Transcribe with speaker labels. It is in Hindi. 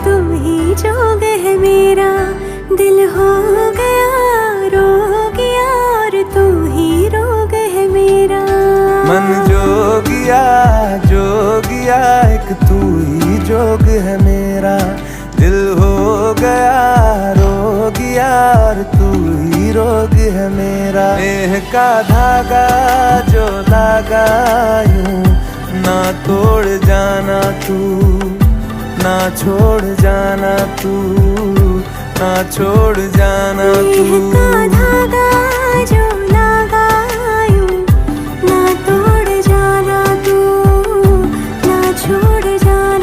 Speaker 1: तू ही जोग है मेरा, दिल हो गया रोगिया और तू ही रोग है मेरा।
Speaker 2: मन जोगिया जोगिया एक तू ही जोग है मेरा, दिल हो गया रोगिया और तू ही रोग है मेरा। नेह का धागा जो लागा यूं ना तोड़ जाना तू, ना छोड़ जाना तू, ना छोड़ जाना तू।
Speaker 1: नेह का धागा जो लागा यूं ना तोड़ जाना तू, ना छोड़ जाना